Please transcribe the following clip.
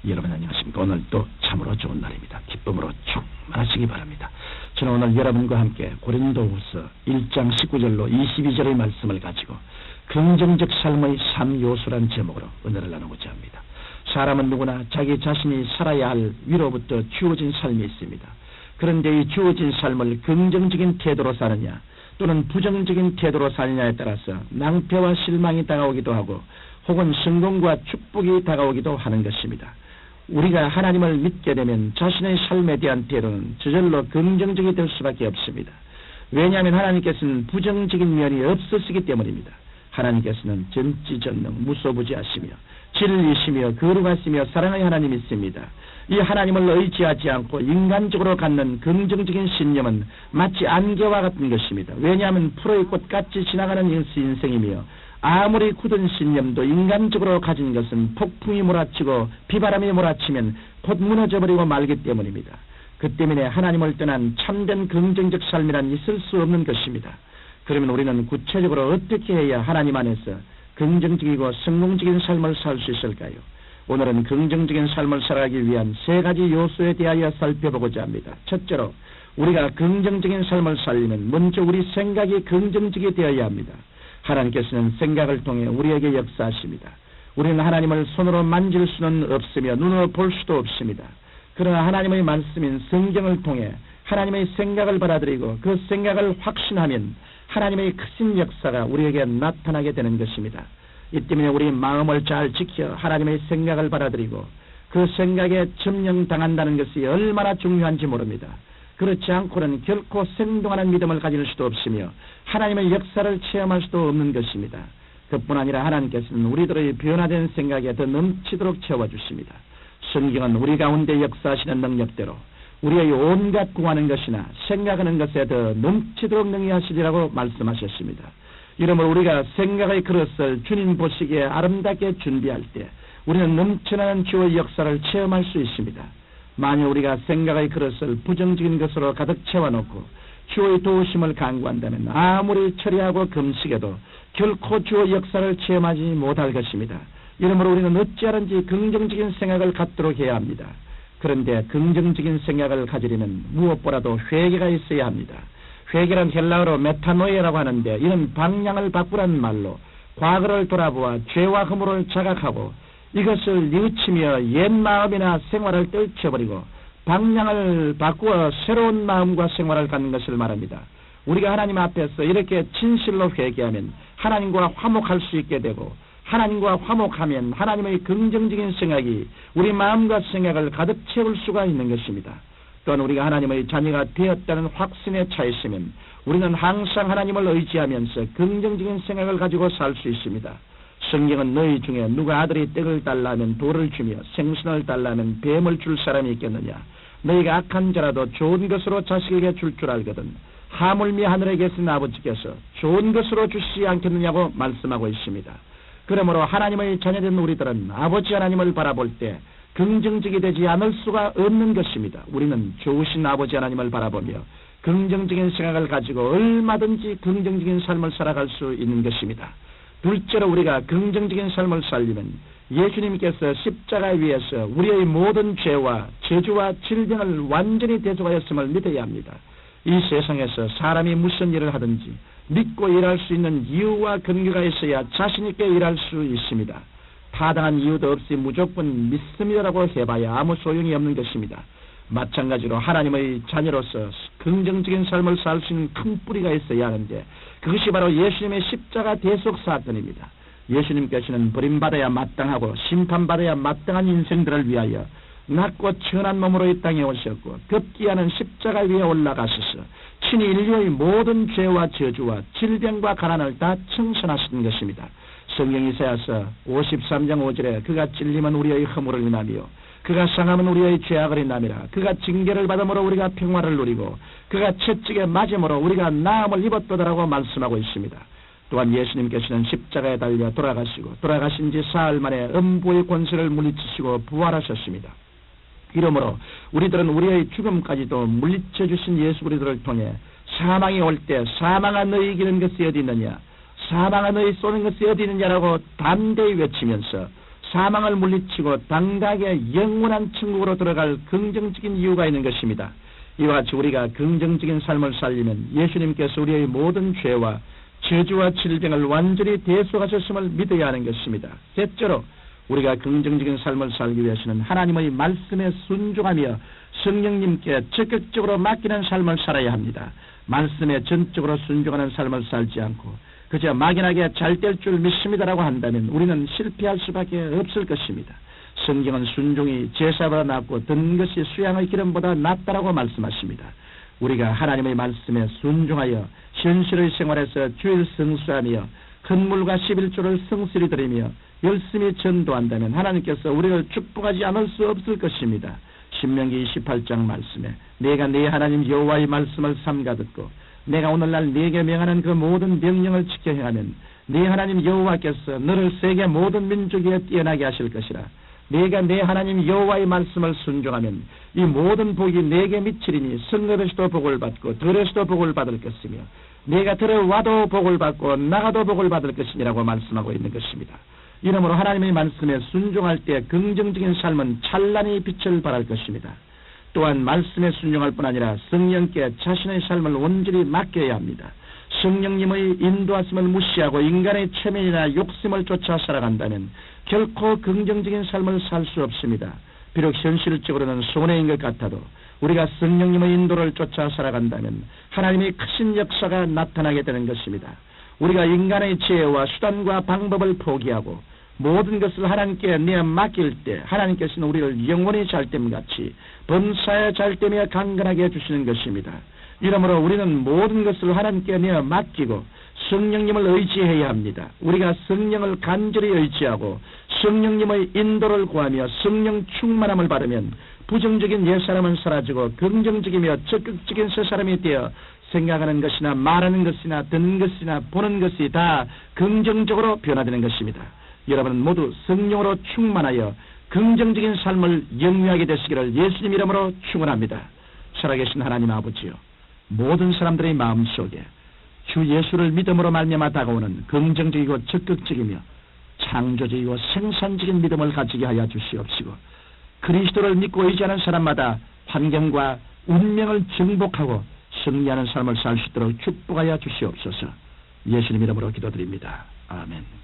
여러분 안녕하십니까? 오늘 또 참으로 좋은 날입니다. 기쁨으로 충만하시기 바랍니다. 저는 오늘 여러분과 함께 고린도후서 1장 19절로 22절의 말씀을 가지고 긍정적 삶의 3요소란 제목으로 은혜를 나누고자 합니다. 사람은 누구나 자기 자신이 살아야 할 위로부터 주어진 삶이 있습니다. 그런데 이 주어진 삶을 긍정적인 태도로 사느냐 또는 부정적인 태도로 사느냐에 따라서 낭패와 실망이 다가오기도 하고 혹은 성공과 축복이 다가오기도 하는 것입니다. 우리가 하나님을 믿게 되면 자신의 삶에 대한 태도는 저절로 긍정적이 될 수밖에 없습니다. 왜냐하면 하나님께서는 부정적인 면이 없으시기 때문입니다. 하나님께서는 전지전능 무소부지하시며 진리시며 거룩하시며 사랑의 하나님이십니다. 이 하나님을 의지하지 않고 인간적으로 갖는 긍정적인 신념은 마치 안개와 같은 것입니다. 왜냐하면 풀의 꽃같이 지나가는 인생이며 아무리 굳은 신념도 인간적으로 가진 것은 폭풍이 몰아치고 비바람이 몰아치면 곧 무너져버리고 말기 때문입니다. 그 때문에 하나님을 떠난 참된 긍정적 삶이란 있을 수 없는 것입니다. 그러면 우리는 구체적으로 어떻게 해야 하나님 안에서 긍정적이고 성공적인 삶을 살 수 있을까요? 오늘은 긍정적인 삶을 살아가기 위한 3가지 요소에 대하여 살펴보고자 합니다. 첫째로 우리가 긍정적인 삶을 살려면 먼저 우리 생각이 긍정적이 되어야 합니다. 하나님께서는 생각을 통해 우리에게 역사하십니다. 우리는 하나님을 손으로 만질 수는 없으며 눈으로 볼 수도 없습니다. 그러나 하나님의 말씀인 성경을 통해 하나님의 생각을 받아들이고 그 생각을 확신하면 하나님의 크신 역사가 우리에게 나타나게 되는 것입니다. 이 때문에 우리 마음을 잘 지켜 하나님의 생각을 받아들이고 그 생각에 점령당한다는 것이 얼마나 중요한지 모릅니다. 그렇지 않고는 결코 생동하는 믿음을 가질 수도 없으며 하나님의 역사를 체험할 수도 없는 것입니다. 그뿐 아니라 하나님께서는 우리들의 변화된 생각에 더 넘치도록 채워주십니다. 성경은 우리 가운데 역사하시는 능력대로 우리의 온갖 구하는 것이나 생각하는 것에 더 넘치도록 능히하시리라고 말씀하셨습니다. 이러므로 우리가 생각의 그릇을 주님 보시기에 아름답게 준비할 때 우리는 넘쳐나는 주의 역사를 체험할 수 있습니다. 만약 우리가 생각의 그릇을 부정적인 것으로 가득 채워놓고 주의 도우심을 간구한다면 아무리 처리하고 금식해도 결코 주의 역사를 체험하지 못할 것입니다. 이러므로 우리는 어찌하든지 긍정적인 생각을 갖도록 해야 합니다. 그런데 긍정적인 생각을 가지려면 무엇보다도 회개가 있어야 합니다. 회개란 헬라어로 메타노이라고 하는데 이는 방향을 바꾸라는 말로 과거를 돌아보아 죄와 허물을 자각하고 이것을 뉘우치며 옛 마음이나 생활을 떨쳐버리고 방향을 바꾸어 새로운 마음과 생활을 갖는 것을 말합니다. 우리가 하나님 앞에서 이렇게 진실로 회개하면 하나님과 화목할 수 있게 되고 하나님과 화목하면 하나님의 긍정적인 생각이 우리 마음과 생각을 가득 채울 수가 있는 것입니다. 또한 우리가 하나님의 자녀가 되었다는 확신에 차 있으면 우리는 항상 하나님을 의지하면서 긍정적인 생각을 가지고 살 수 있습니다. 성경은 너희 중에 누가 아들이 떡을 달라면 돌을 주며 생선을 달라면 뱀을 줄 사람이 있겠느냐. 너희가 악한 자라도 좋은 것으로 자식에게 줄 알거든 하물며 하늘에 계신 아버지께서 좋은 것으로 주시지 않겠느냐고 말씀하고 있습니다. 그러므로 하나님의 자녀된 우리들은 아버지 하나님을 바라볼 때 긍정적이 되지 않을 수가 없는 것입니다. 우리는 좋으신 아버지 하나님을 바라보며 긍정적인 생각을 가지고 얼마든지 긍정적인 삶을 살아갈 수 있는 것입니다. 둘째로 우리가 긍정적인 삶을 살리면 예수님께서 십자가 위에서 우리의 모든 죄와 저주와 질병을 완전히 대속하였음을 믿어야 합니다. 이 세상에서 사람이 무슨 일을 하든지 믿고 일할 수 있는 이유와 근거가 있어야 자신 있게 일할 수 있습니다. 타당한 이유도 없이 무조건 믿습니다라고 해봐야 아무 소용이 없는 것입니다. 마찬가지로 하나님의 자녀로서 긍정적인 삶을 살 수 있는 큰 뿌리가 있어야 하는데 그것이 바로 예수님의 십자가 대속 사건입니다. 예수님께서는 버림받아야 마땅하고 심판받아야 마땅한 인생들을 위하여 낮고 천한 몸으로 이 땅에 오셨고 급기야는 십자가 위에 올라가셔서 친히 인류의 모든 죄와 저주와 질병과 가난을 다 청산하신 것입니다. 성경 이사야서 53장 5절에 그가 찔림은 우리의 허물을 인하며 그가 상함은 우리의 죄악을 인하미라. 그가 징계를 받음으로 우리가 평화를 누리고 그가 채찍에 맞음으로 우리가 나음을 입었도다라고 말씀하고 있습니다. 또한 예수님께서는 십자가에 달려 돌아가시고 돌아가신 지 사흘 만에 음부의 권세를 물리치시고 부활하셨습니다. 이러므로 우리들은 우리의 죽음까지도 물리쳐 주신 예수 그리스도를 통해 사망이 올 때 사망아 너희 이기는 것이 어디 있느냐 사망아 너희 쏘는 것이 어디 있느냐라고 담대히 외치면서 사망을 물리치고 당당하게 영원한 천국으로 들어갈 긍정적인 이유가 있는 것입니다. 이와 같이 우리가 긍정적인 삶을 살리면 예수님께서 우리의 모든 죄와 저주와 질병을 완전히 대속하셨음을 믿어야 하는 것입니다. 셋째로 우리가 긍정적인 삶을 살기 위해서는 하나님의 말씀에 순종하며 성령님께 적극적으로 맡기는 삶을 살아야 합니다. 말씀에 전적으로 순종하는 삶을 살지 않고 그저 막연하게 잘 될 줄 믿습니다라고 한다면 우리는 실패할 수밖에 없을 것입니다. 성경은 순종이 제사보다 낫고 듣는 것이 수양의 기름보다 낫다라고 말씀하십니다. 우리가 하나님의 말씀에 순종하여 현실의 생활에서 주일 성수하며 헌물과 11조를 성실히 드리며 열심히 전도한다면 하나님께서 우리를 축복하지 않을 수 없을 것입니다. 신명기 28장 말씀에 내가 네 하나님 여호와의 말씀을 삼가 듣고 내가 오늘날 네게 명하는 그 모든 명령을 지켜 행하면 네 하나님 여호와께서 너를 세계 모든 민족 위에 뛰어나게 하실 것이라. 네가 내 하나님 여호와의 말씀을 순종하면 이 모든 복이 네게 미치리니 성읍에서도 복을 받고 들에서도 복을 받을 것이며 네가 들어와도 복을 받고 나가도 복을 받을 것이니라고 말씀하고 있는 것입니다. 이러므로 하나님의 말씀에 순종할 때 긍정적인 삶은 찬란히 빛을 발할 것입니다. 또한 말씀에 순종할 뿐 아니라 성령께 자신의 삶을 온전히 맡겨야 합니다. 성령님의 인도하심을 무시하고 인간의 체면이나 욕심을 쫓아 살아간다면 결코 긍정적인 삶을 살 수 없습니다. 비록 현실적으로는 손해인 것 같아도 우리가 성령님의 인도를 쫓아 살아간다면 하나님의 크신 역사가 나타나게 되는 것입니다. 우리가 인간의 지혜와 수단과 방법을 포기하고 모든 것을 하나님께 내어 맡길 때 하나님께서는 우리를 영원히 잘됨같이 범사에 잘되며 강건하게 해주시는 것입니다. 이러므로 우리는 모든 것을 하나님께 내어 맡기고 성령님을 의지해야 합니다. 우리가 성령을 간절히 의지하고 성령님의 인도를 구하며 성령 충만함을 받으면 부정적인 옛사람은 사라지고 긍정적이며 적극적인 새사람이 되어 생각하는 것이나 말하는 것이나 듣는 것이나 보는 것이 다 긍정적으로 변화되는 것입니다. 여러분 모두 성령으로 충만하여 긍정적인 삶을 영위하게 되시기를 예수님 이름으로 축원합니다. 살아계신 하나님 아버지요, 모든 사람들의 마음속에 주 예수를 믿음으로 말미암아 다가오는 긍정적이고 적극적이며 창조적이고 생산적인 믿음을 가지게 하여 주시옵시고 그리스도를 믿고 의지하는 사람마다 환경과 운명을 정복하고 승리하는 삶을 살 수 있도록 축복하여 주시옵소서. 예수님 이름으로 기도드립니다. 아멘.